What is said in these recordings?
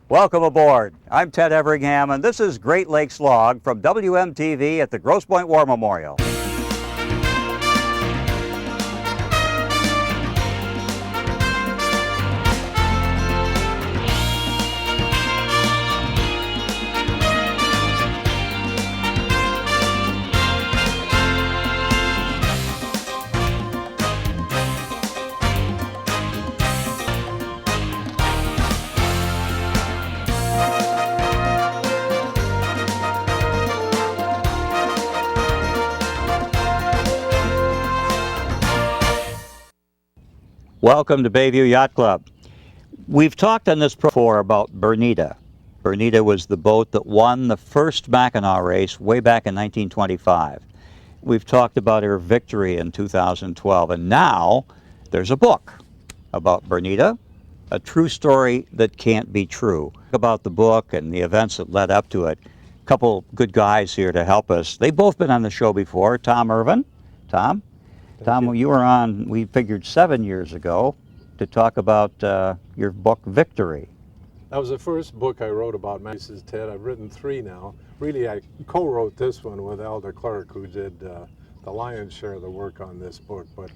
Welcome aboard. I'm Ted Everingham, and this is Great Lakes Log from WMTV at the Grosse Pointe War Memorial. Welcome to Bayview Yacht Club. We've talked on this before about Bernida. Bernida was the boat that won the first Mackinac race way back in 1925. We've talked about her victory in 2012, and now there's a book about Bernida, a true story that can't be true. About the book and the events that led up to it. A couple good guys here to help us. They've both been on the show before. Tom Erwin. Tom, you were on, we figured 7 years ago, to talk about your book, Victory. That was the first book I wrote about races, Ted. I've written 3 now. Really, I co-wrote this one with Declercq, who did the lion's share of the work on this book. But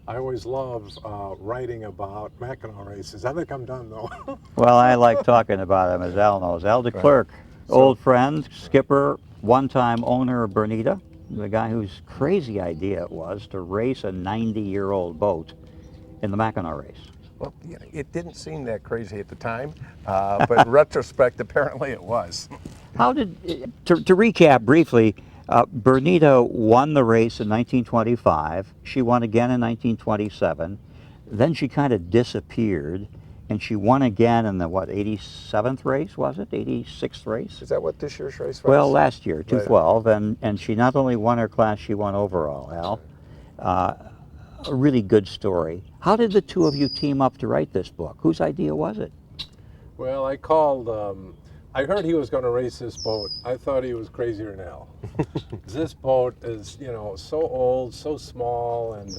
I always love writing about Mackinac races. I think I'm done, though. Well, I like talking about him, as Al knows. Al Declercq, old friend, skipper, one-time owner of Bernida, the guy whose crazy idea it was to race a 90-year-old boat in the Mackinac race. Well, it didn't seem that crazy at the time, but in retrospect, apparently it was. How did, to recap briefly, Bernida won the race in 1925. She won again in 1927. Then she kind of disappeared, and she won again in the, 87th race, was it? 86th race? Is that what this year's race was? Well, last year, 2012, and she not only won her class, she won overall, Al. A really good story. How did the two of you team up to write this book? Whose idea was it? Well, I called, I heard he was going to race this boat. I thought he was crazier than hell. This boat is, so old, so small, and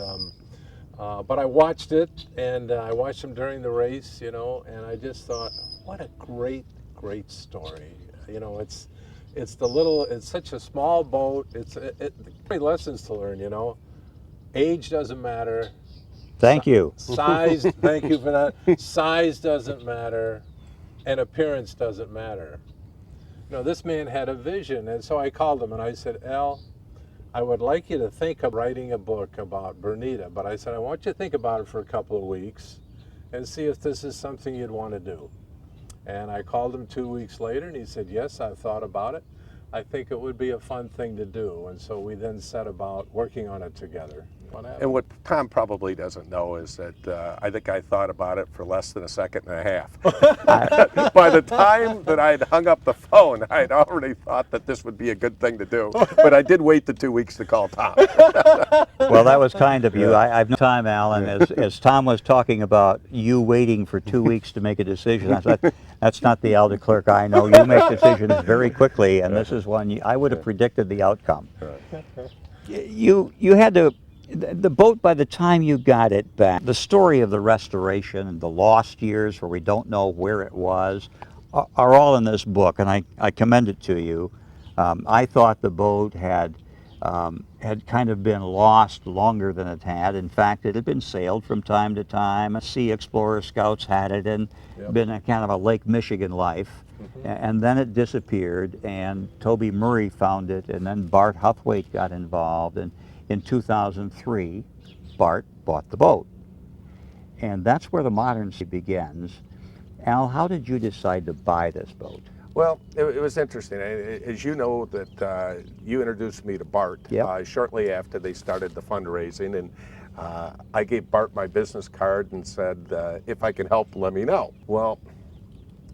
but I watched it, and I watched him during the race, and I just thought, what a great story. It's such a small boat. It's great lessons to learn, Age doesn't matter. Thank you. Size, thank you for that. Size doesn't matter, and appearance doesn't matter. This man had a vision, and so I called him and I said, Al, I would like you to think of writing a book about Bernida, but I said, I want you to think about it for a couple of weeks and see if this is something you'd want to do. And I called him 2 weeks later, and he said, yes, I've thought about it. I think it would be a fun thing to do. And so we then set about working on it together. And what Tom probably doesn't know is that I think I thought about it for less than a second and a half. By the time that I'd hung up the phone, I'd already thought that this would be a good thing to do. But I did wait the 2 weeks to call Tom. Well, that was kind of you. I've known time, Alan, as Tom was talking about you waiting for 2 weeks to make a decision. I thought, that's not the Al Declercq I know. You make decisions very quickly, and this is one I would have predicted the outcome. You had to. The boat, by the time you got it back, the story of the restoration and the lost years where we don't know where it was are all in this book, and I commend it to you. I thought the boat had kind of been lost longer than it had. In fact, it had been sailed from time to time. Sea Explorer Scouts had it and been a kind of a Lake Michigan life. And then it disappeared, and Toby Murray found it, and then Bart Huthwaite got involved. And in 2003, Bart bought the boat. And that's where the modern sea begins. Al, how did you decide to buy this boat? Well, it was interesting. As you know, that you introduced me to Bart shortly after they started the fundraising, and I gave Bart my business card and said, if I can help, let me know. Well,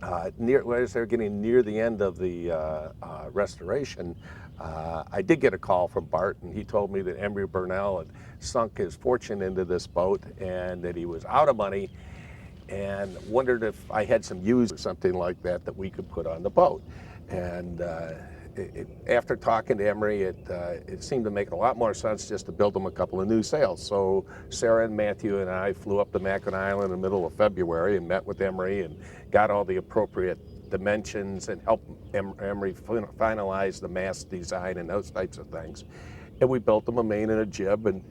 as they were getting near the end of the restoration, I did get a call from Bart, and he told me that Embry Burnell had sunk his fortune into this boat and that he was out of money, and wondered if I had some used or something like that we could put on the boat. And after talking to Emery, it seemed to make a lot more sense just to build them a couple of new sails. So Sarah and Matthew and I flew up to Mackinac Island in the middle of February and met with Emery and got all the appropriate dimensions and helped Emery finalize the mast design and those types of things. And we built them a main and a jib, and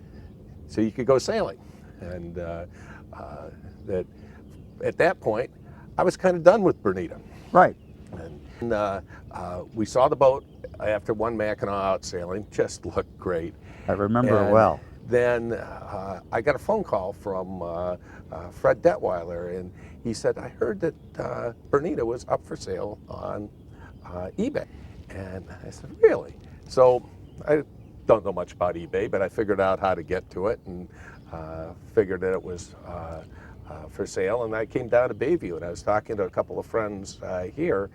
so you could go sailing. And that at that point, I was kind of done with Bernida. Right. And we saw the boat after one Mackinac out sailing, just looked great. I remember it And well. Then I got a phone call from Fred Detweiler, and he said, I heard that Bernida was up for sale on eBay. And I said, really? So I don't know much about eBay, but I figured out how to get to it and figured that it was for sale. And I came down to Bayview, and I was talking to a couple of friends here.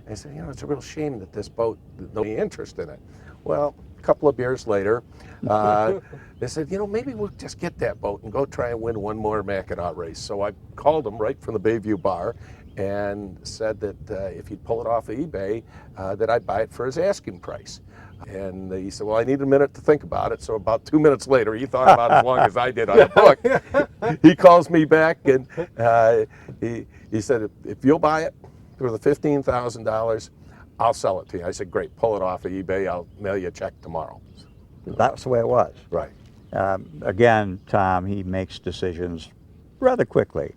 And I said, you know, it's a real shame that this boat, no interest in it. Well, a couple of beers later, they said, you know, maybe we'll just get that boat and go try and win one more Mackinac race. So I called him right from the Bayview bar and said that if he'd pull it off of eBay, that I'd buy it for his asking price. And he said, well, I need a minute to think about it. So about 2 minutes later, he thought about as long as I did on the book. He calls me back, and he said, if you'll buy it for the $15,000, I'll sell it to you. I said, great, pull it off of eBay. I'll mail you a check tomorrow. That's the way it was. Right. Again, Tom, he makes decisions rather quickly.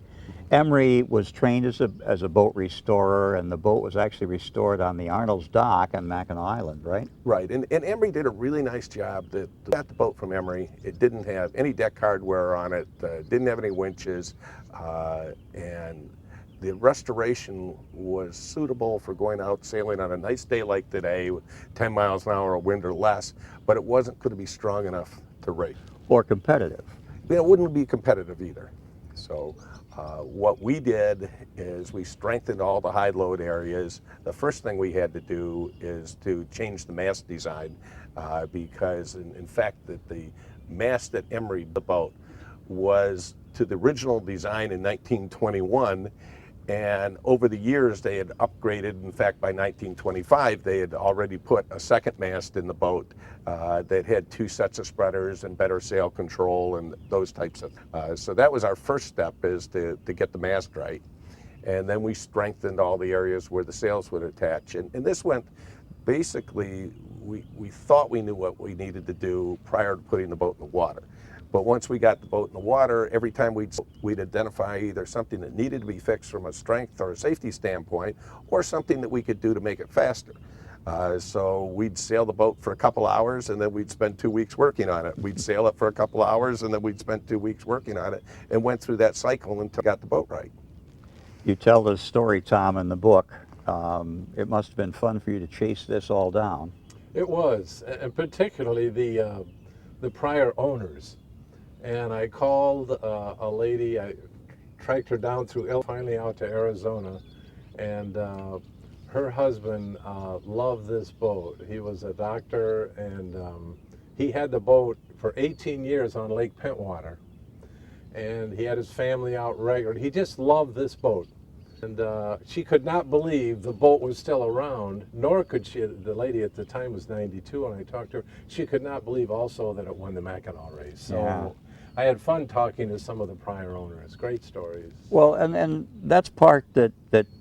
Emery was trained as a boat restorer, and the boat was actually restored on the Arnold's dock on Mackinac Island, right? Right, and Emery did a really nice job. Got the boat from Emery. It didn't have any deck hardware on it, didn't have any winches, and the restoration was suitable for going out sailing on a nice day like today with 10 miles an hour of wind or less, but it wasn't going to be strong enough to race. Or competitive. It wouldn't be competitive either. So what we did is we strengthened all the high load areas. The first thing we had to do is to change the mast design because in fact the mast that Emery built the boat was to the original design in 1921, and over the years they had upgraded. In fact, by 1925 they had already put a second mast in the boat that had 2 sets of spreaders and better sail control and those types of so that was our first step, is to get the mast right. And then we strengthened all the areas where the sails would attach, and this went basically, we thought we knew what we needed to do prior to putting the boat in the water. But once we got the boat in the water, every time we'd identify either something that needed to be fixed from a strength or a safety standpoint, or something that we could do to make it faster. So we'd sail the boat for a couple hours, and then we'd spend 2 weeks working on it. We'd sail it for a couple hours, and then we'd spend 2 weeks working on it, and went through that cycle until we got the boat right. You tell this story, Tom, in the book. It must have been fun for you to chase this all down. It was, and particularly the prior owners. And I called a lady, I tracked her down through finally out to Arizona, and her husband loved this boat. He was a doctor, and he had the boat for 18 years on Lake Pentwater, and he had his family out regularly. He just loved this boat. And she could not believe the boat was still around, nor could she, the lady at the time was 92 when I talked to her, she could not believe also that it won the Mackinac race. So Yeah. I had fun talking to some of the prior owners. Great stories. Well, and that's part that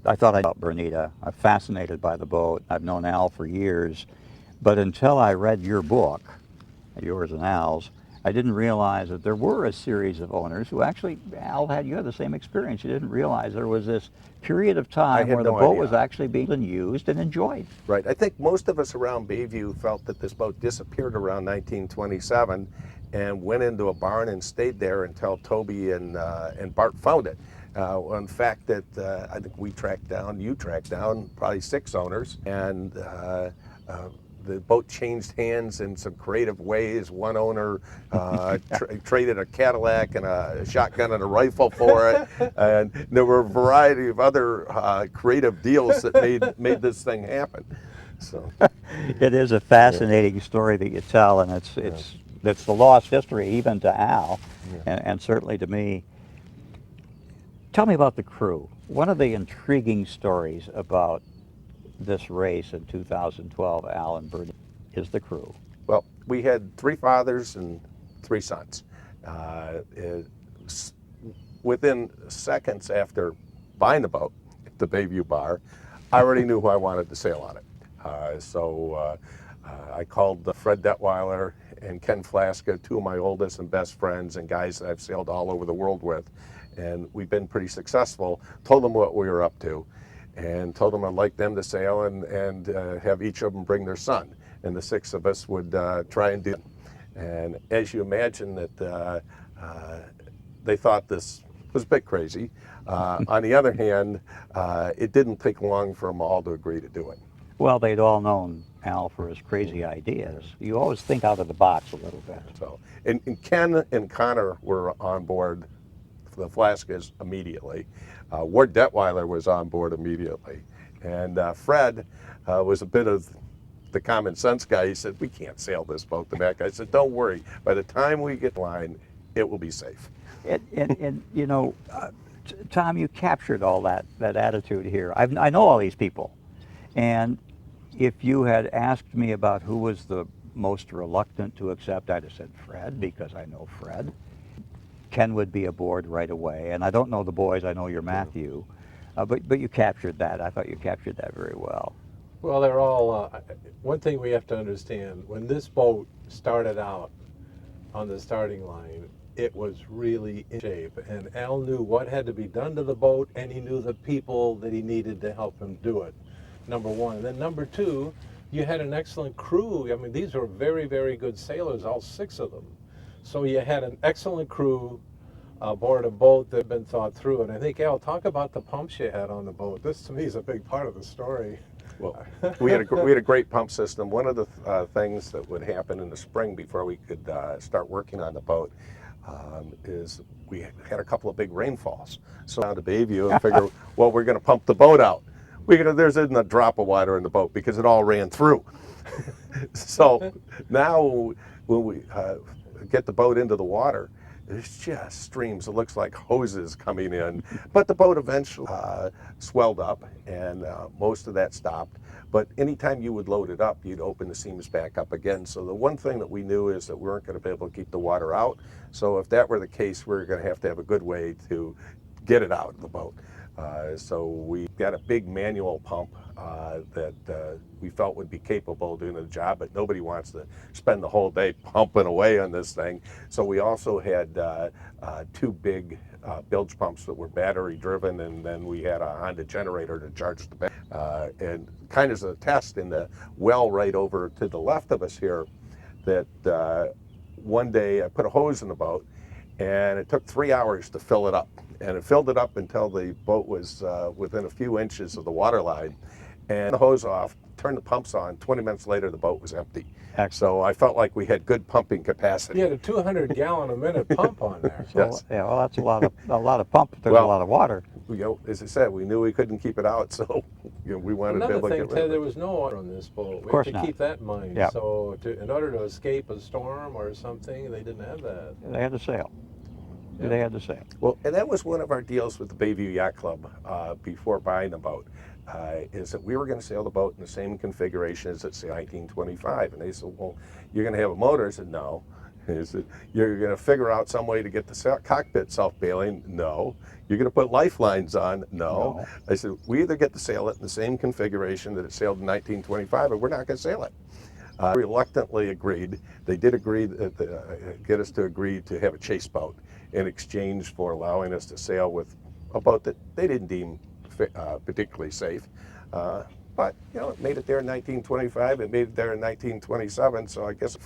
I thought about Bernida. I'm fascinated by the boat. I've known Al for years, but until I read your book, yours and Al's, I didn't realize that there were a series of owners who actually, Al, you had the same experience. You didn't realize there was this period of time where the boat was actually being used and enjoyed. Right. I think most of us around Bayview felt that this boat disappeared around 1927 and went into a barn and stayed there until Toby and Bart found it. In fact, that I think you tracked down probably 6 owners, and the boat changed hands in some creative ways. One owner traded a Cadillac and a shotgun and a rifle for it, and there were a variety of other creative deals that made this thing happen. So It is a fascinating story that you tell, and it's the lost history even to Al, and certainly to me. Tell me about the crew. One of the intriguing stories about this race in 2012, Al and Bernida, is the crew? Well, we had 3 fathers and 3 sons. Within seconds after buying the boat at the Bayview Bar, I already knew who I wanted to sail on it. So I called Fred Detweiler and Ken Flaska, 2 of my oldest and best friends and guys that I've sailed all over the world with. And we've been pretty successful. Told them what we were up to and told them I'd like them to sail and have each of them bring their son. And the 6 of us would try and do it. And as you imagine that they thought this was a bit crazy. On the other hand, it didn't take long for them all to agree to do it. Well, they'd all known Al for his crazy ideas. You always think out of the box a little bit. So, and Ken and Connor were on board the Flaskas immediately. Ward Detweiler was on board immediately. And Fred was a bit of the common sense guy. He said, we can't sail this boat to back. I said, don't worry. By the time we get line, it will be safe. And you know, Tom, you captured all that attitude here. I know all these people. And if you had asked me about who was the most reluctant to accept, I'd have said Fred, because I know Fred. Ken would be aboard right away. And I don't know the boys, I know you're Matthew. But you captured that. I thought you captured that very well. Well, they're all, one thing we have to understand, when this boat started out on the starting line, it was really in shape. And Al knew what had to be done to the boat, and he knew the people that he needed to help him do it, number one. And then number 2, you had an excellent crew. I mean, these were very, very good sailors, all 6 of them. So you had an excellent crew aboard a boat that had been thought through. And I think, Al, talk about the pumps you had on the boat. This, to me, is a big part of the story. Well, we had a great pump system. One of the things that would happen in the spring before we could start working on the boat is we had a couple of big rainfalls. So down to Bayview and figure, well, we're going to pump the boat out. There isn't a drop of water in the boat because it all ran through. So now when we get the boat into the water, there's just streams. It looks like hoses coming in. But the boat eventually swelled up, and most of that stopped. But anytime you would load it up, you'd open the seams back up again. So the one thing that we knew is that we weren't going to be able to keep the water out. So if that were the case, we were going to have a good way to get it out of the boat. So we got a big manual pump that we felt would be capable of doing the job, but nobody wants to spend the whole day pumping away on this thing. So we also had 2 big bilge pumps that were battery driven, and then we had a Honda generator to charge the battery. And kind of as a test, in the well right over to the left of us here, that one day I put a hose in the boat, and it took 3 hours to fill it up. And it filled it up until the boat was within a few inches of the water line. And the hose off, turned the pumps on. 20 minutes later, the boat was empty. Excellent. So I felt like we had good pumping capacity. You had a 200-gallon-a-minute pump on there. So, Yes. yeah, well, that's a lot of pump. There's a lot of water. You know, as I said, we knew we couldn't keep it out, so we wanted to be able to get rid of it. Ted, there was no water on this boat. Of course we have to not. keep that in mind. Yep. So in order to escape a storm or something, they didn't have that. They had to sail. Yeah. They had to sail. Well, and that was one of our deals with the Bayview Yacht Club before buying the boat, is that we were going to sail the boat in the same configuration as it's 1925. And they said, well, you're going to have a motor? I said, no. He said, you're going to figure out some way to get the cockpit self-bailing? No. You're going to put lifelines on? No. I said, we either get to sail it in the same configuration that it sailed in 1925, or we're not going to sail it. Reluctantly agreed. They did agree get us to agree to have a chase boat in exchange for allowing us to sail with a boat that they didn't deem particularly safe. But, you know, it made it there in 1925. It made it there in 1927. So I guess.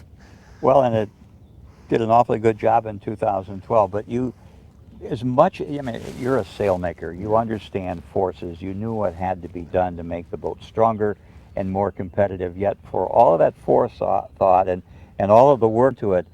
Well, and it did an awfully good job in 2012. But you, as much, I mean, you're a sailmaker. You understand forces. You knew what had to be done to make the boat stronger and more competitive. Yet for all of that forethought and all of the work to it,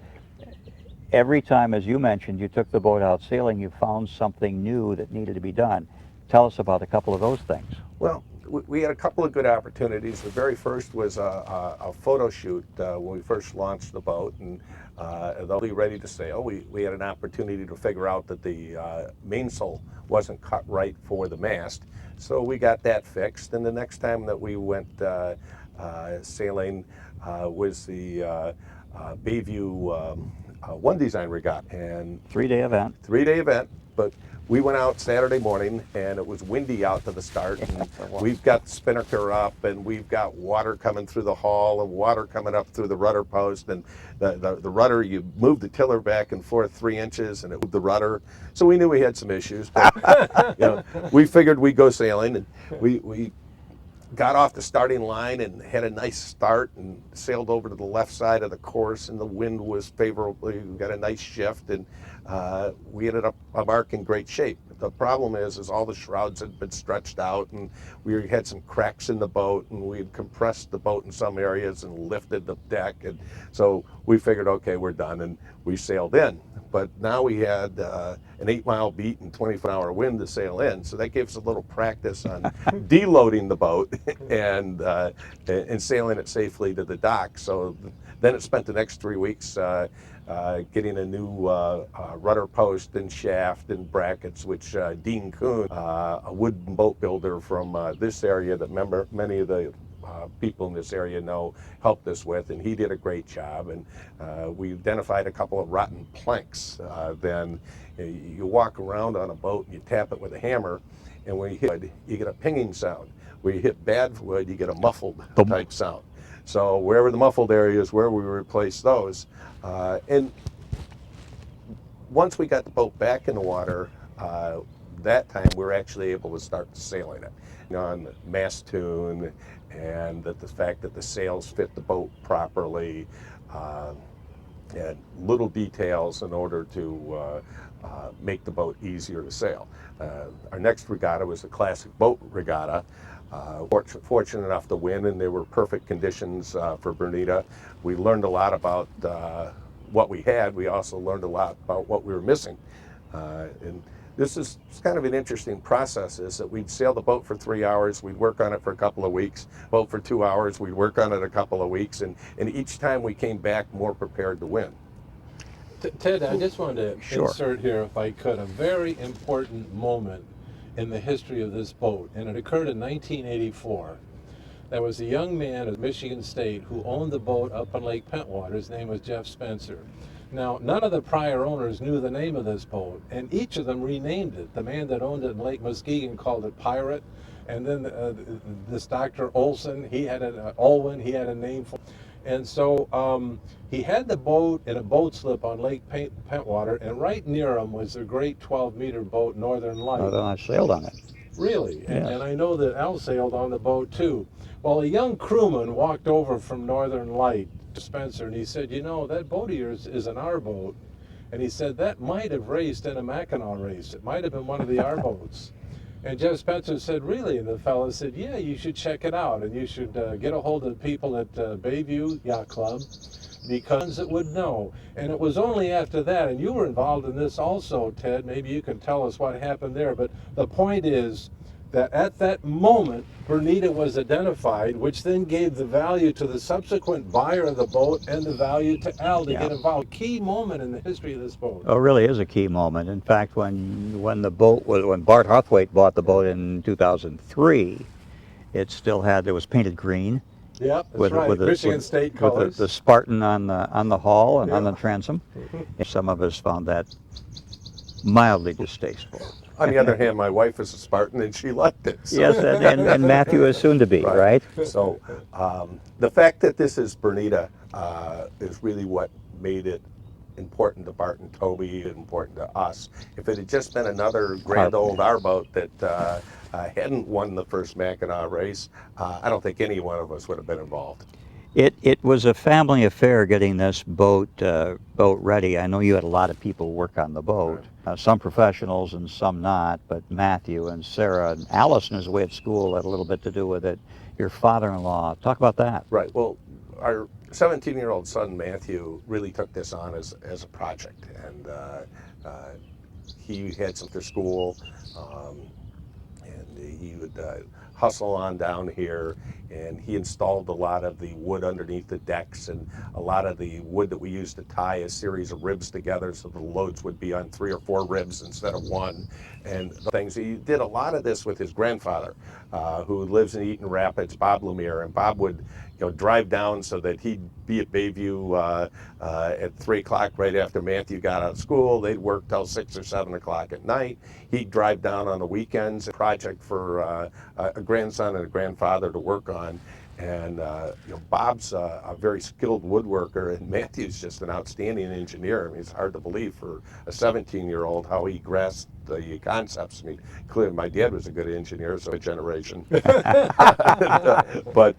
every time, as you mentioned, you took the boat out sailing, you found something new that needed to be done. Tell us about a couple of those things. Well, we had a couple of good opportunities. The very first was a photo shoot when we first launched the boat, and They'll be ready to sail. We had an opportunity to figure out that the mainsail wasn't cut right for the mast, so we got that fixed. And the next time that we went sailing was the Bayview One Design Regatta, and 3-day event. 3-day event, but we went out Saturday morning and it was windy out to the start, and we've got the spinnaker up and we've got water coming through the hull and water coming up through the rudder post, and the rudder, you move the tiller back and forth 3 inches and it moved the rudder, so we knew we had some issues, but you know, we figured we'd go sailing, and we got off the starting line and had a nice start and sailed over to the left side of the course, and the wind was favorably. We got a nice shift, and we ended up a mark in great shape. The problem is all the shrouds had been stretched out, and we had some cracks in the boat, and we had compressed the boat in some areas and lifted the deck, and so we figured, okay, we're done, and we sailed in. But now we had an 8-mile beat and 24-hour wind to sail in, so that gives a little practice on deloading the boat and sailing it safely to the dock. So then it spent the next 3 weeks getting a new rudder post and shaft and brackets, which Dean Kuhn, a wooden boat builder from this area that many of the people in this area know, helped us with, and he did a great job. And we identified a couple of rotten planks. Then you walk around on a boat and you tap it with a hammer, and when you hit wood, you get a pinging sound. When you hit bad wood, you get a muffled type sound. So wherever the muffled area is, where we replace those. And once we got the boat back in the water, that time we were actually able to start sailing it, you know, on the mast tune, and that the fact that the sails fit the boat properly, and little details in order to make the boat easier to sail. Our next regatta was the Classic Boat Regatta. Fortunate enough to win, and they were perfect conditions for Bernida. We learned a lot about what we had. We also learned a lot about what we were missing. And this is kind of an interesting process, is that we'd sail the boat for 3 hours, we'd work on it for a couple of weeks, boat for 2 hours, we'd work on it a couple of weeks, and each time we came back more prepared to win. Ted, I just wanted to Sure. insert here, if I could, a very important moment in the history of this boat, and it occurred in 1984. There was a young man at Michigan State who owned the boat up on Lake Pentwater. His name was Jeff Spencer. Now, none of the prior owners knew the name of this boat, and each of them renamed it. The man that owned it in Lake Muskegon called it Pirate, and then this Dr. Olson, he had Olwyn, he had a name for it. And so he had the boat in a boat slip on Lake Pentwater, and right near him was the great 12-meter boat Northern Light. I sailed on it. Really? Yeah. And I know that Al sailed on the boat too. Well, a young crewman walked over from Northern Light to Spencer, and he said, you know, that boat of yours isn't our boat. And he said, that might have raced in a Mackinac race. It might have been one of the our boats. And Jeff Spencer said, really? And the fellow said, yeah, you should check it out, and you should get a hold of the people at Bayview Yacht Club, because it would know. And it was only after that, and you were involved in this also, Ted, maybe you can tell us what happened there, but the point is that at that moment, Bernida was identified, which then gave the value to the subsequent buyer of the boat and the value to Al to get involved. A key moment in the history of this boat. Oh, it really is a key moment. In fact, when Bart Huthwaite bought the boat in 2003, it was painted green. Yeah, that's right. Michigan State colors. With the Spartan on the hull and on the transom. Some of us found that mildly distasteful. On the other hand, my wife is a Spartan and she liked it. So. Yes, and Matthew is soon to be, right? So the fact that this is Bernida is really what made it important to Bart and Toby, important to us. If it had just been another grand old our boat that hadn't won the first Mackinac race, I don't think any one of us would have been involved. It was a family affair getting this boat ready. I know you had a lot of people work on the boat, some professionals and some not, but Matthew and Sarah and Allison, who's away at school, had a little bit to do with it. Your father-in-law, talk about that. Right. Well, our 17-year-old son Matthew really took this on as a project, and he had some after school, and he would hustle on down here, and he installed a lot of the wood underneath the decks and a lot of the wood that we used to tie a series of ribs together so the loads would be on 3 or 4 ribs instead of one, and things. He did a lot of this with his grandfather, who lives in Eaton Rapids, Bob Lumiere, and Bob would drive down so that he'd be at Bayview at 3 o'clock right after Matthew got out of school. They'd work till 6 or 7 o'clock at night. He'd drive down on the weekends, a project for a grandson and a grandfather to work on. And Bob's a very skilled woodworker, and Matthew's just an outstanding engineer. I mean, it's hard to believe for a 17-year-old how he grasped the concepts. I mean, clearly my dad was a good engineer, so a generation. But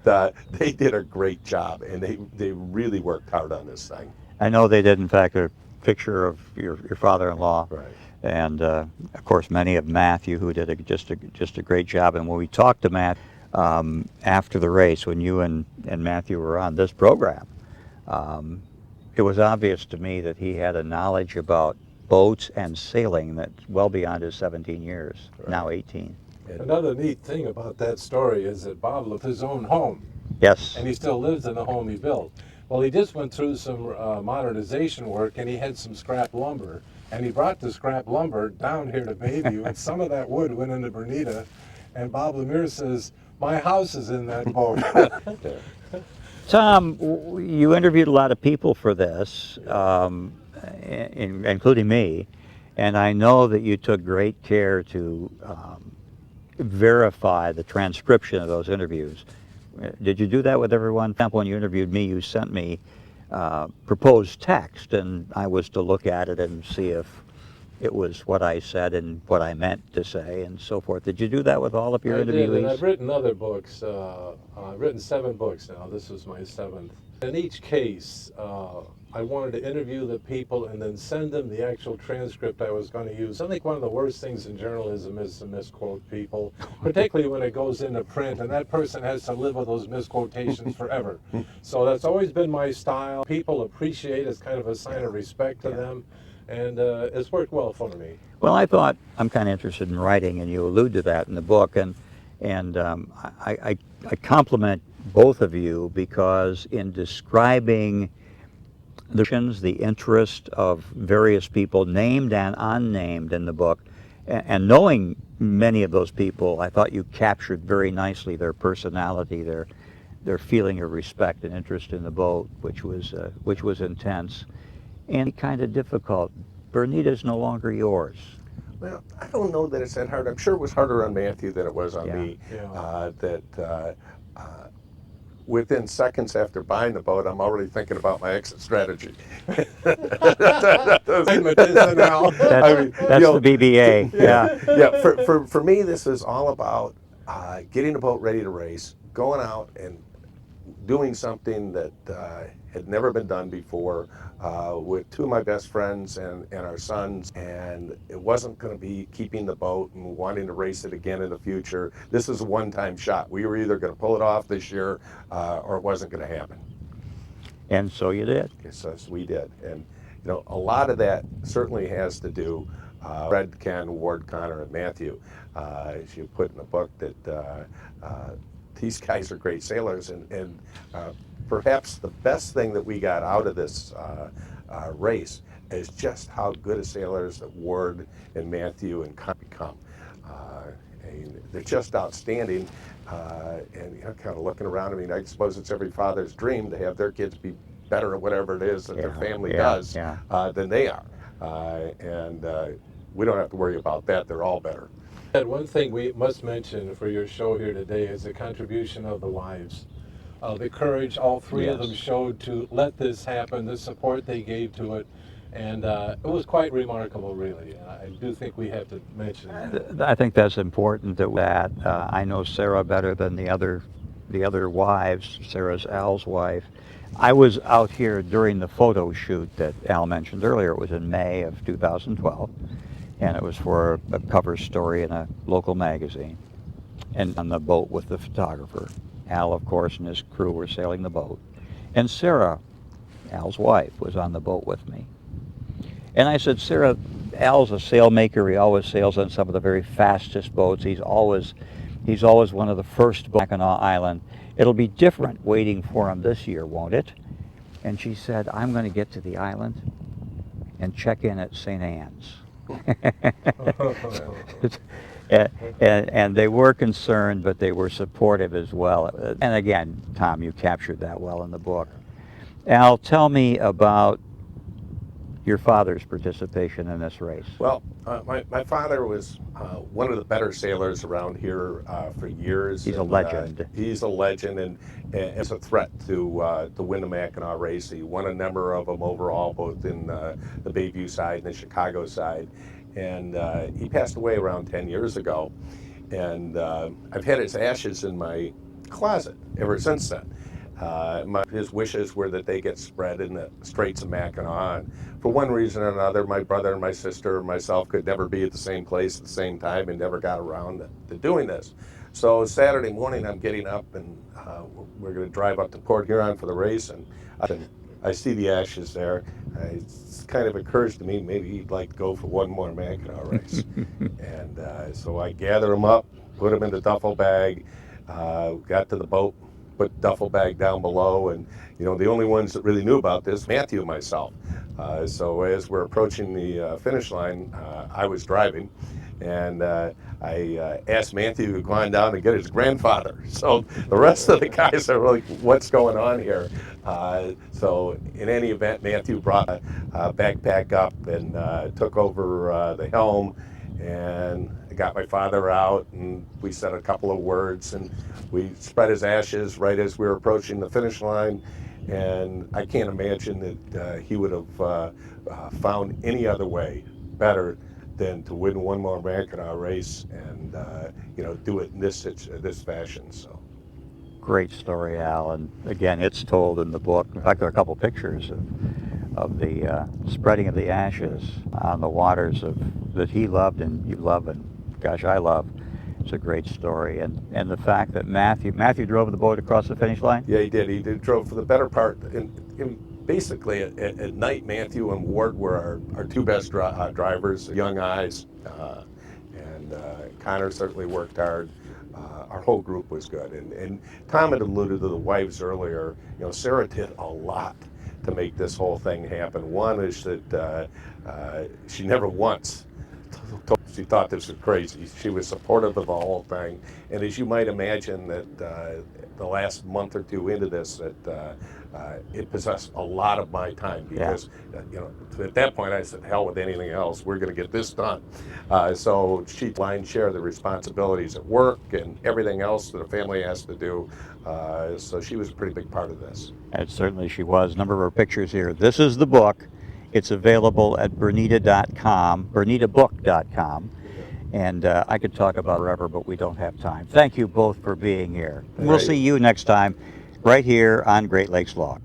they did a great job, and they really worked hard on this thing. I know they did, in fact, a picture of your father-in-law. Right. And of course, many of Matthew, who did just a great job. And when we talked to Matt after the race, when you and Matthew were on this program, it was obvious to me that he had a knowledge about boats and sailing that's well beyond his 17 years, right. Now 18. Another neat thing about that story is that Bob left his own home. Yes. And he still lives in the home he built. Well, he just went through some modernization work, and he had some scrap lumber, and he brought the scrap lumber down here to Bayview, and some of that wood went into Bernida, and Bob Lumiere says, "My house is in that boat." Tom, you interviewed a lot of people for this, including me, and I know that you took great care to verify the transcription of those interviews. Did you do that with everyone? For example, when you interviewed me, you sent me proposed text, and I was to look at it and see if it was what I said and what I meant to say and so forth. Did you do that with all of your interviewees? I did, and I've written other books. I've written 7 books now. This was my 7th. In each case, I wanted to interview the people and then send them the actual transcript I was going to use. I think one of the worst things in journalism is to misquote people, particularly when it goes into print, and that person has to live with those misquotations forever. So that's always been my style. People appreciate it as kind of a sign of respect to them, and it's worked well for me. Well, I thought, I'm kind of interested in writing, and you allude to that in the book, and I compliment both of you because in describing the interest of various people, named and unnamed in the book, and knowing many of those people, I thought you captured very nicely their personality, their feeling of respect and interest in the boat, which was intense and kind of difficult. Bernita's no longer yours. Well, I don't know that it's that hard. I'm sure it was harder on Matthew than it was on me. Yeah. Within seconds after buying the boat, I'm already thinking about my exit strategy. That's the BBA. Yeah. For me, this is all about getting the boat ready to race, going out and doing something that had never been done before with 2 of my best friends and our sons, and it wasn't going to be keeping the boat and wanting to race it again in the future. This is a one-time shot. We were either going to pull it off this year or it wasn't going to happen. And so you did. Yes, we did. And a lot of that certainly has to do Fred, Ken, Ward, Connor, and Matthew. As you put in the book that these guys are great sailors, and perhaps the best thing that we got out of this race is just how good of sailors that Ward and Matthew and Connor become. And they're just outstanding. And kind of looking around, I mean, I suppose it's every father's dream to have their kids be better at whatever it is that their family does than they are. And we don't have to worry about that. They're all better. And one thing we must mention for your show here today is the contribution of the wives. The courage all 3 of them showed to let this happen, the support they gave to it, and it was quite remarkable, really. And I do think we have to mention that. I think that's important that I know Sarah better than the other wives. Sarah's Al's wife. I was out here during the photo shoot that Al mentioned earlier. It was in May of 2012. And it was for a cover story in a local magazine, and on the boat with the photographer. Al, of course, and his crew were sailing the boat. And Sarah, Al's wife, was on the boat with me. And I said, Sarah, Al's a sailmaker. He always sails on some of the very fastest boats. He's always one of the first back on Island. It'll be different waiting for him this year, won't it? And she said, I'm going to get to the island and check in at St. Anne's. and they were concerned, but they were supportive as well. And again, Tom, you captured that well in the book. Al, tell me about your father's participation in this race. Well, my father was one of the better sailors around here for years. He's a legend. He's a legend, and it's a threat to win the Mackinac race. He won a number of them overall, both in the Bayview side and the Chicago side. And he passed away around 10 years ago. And I've had his ashes in my closet ever since then. His wishes were that they get spread in the Straits of Mackinac. And for one reason or another, my brother and my sister and myself could never be at the same place at the same time and never got around to doing this. So Saturday morning, I'm getting up and we're going to drive up to Port Huron for the race. And I see the ashes there. It's kind of occurs to me maybe he'd like to go for one more Mackinac race. And so I gather them up, put them in the duffel bag, got to the boat, put the duffel bag down below, and the only ones that really knew about this, Matthew and myself. So as we're approaching the finish line, I was driving, and I asked Matthew to go on down and get his grandfather. So the rest of the guys are like, what's going on here? So in any event, Matthew brought a backpack up and took over the helm, and I got my father out, and we said a couple of words, and we spread his ashes right as we were approaching the finish line. And I can't imagine that he would have found any other way better than to win one more Mackinac race and do it in this fashion. So. Great story, Al, and again, it's told in the book. In fact, there are a couple pictures of the spreading of the ashes on the waters that he loved and you love, and gosh, I love. It's a great story, and the fact that Matthew drove the boat across the finish line. Yeah, he did. He drove for the better part, and basically at night, Matthew and Ward were our two best drivers, young eyes, and Connor certainly worked hard. Our whole group was good, and Tom had alluded to the wives earlier. Sarah did a lot to make this whole thing happen. One is that she never once told she thought this was crazy. She was supportive of the whole thing, and as you might imagine, that the last month or two into this, that it possessed a lot of my time because at that point I said, hell with anything else, we're going to get this done. So she lion's share of the responsibilities at work and everything else that a family has to do. So she was a pretty big part of this. And certainly she was. A number of her pictures here. This is the book. It's available at Bernida.com, BernidaBook.com. And I could talk about it forever, but we don't have time. Thank you both for being here. We'll see you next time right here on Great Lakes Log.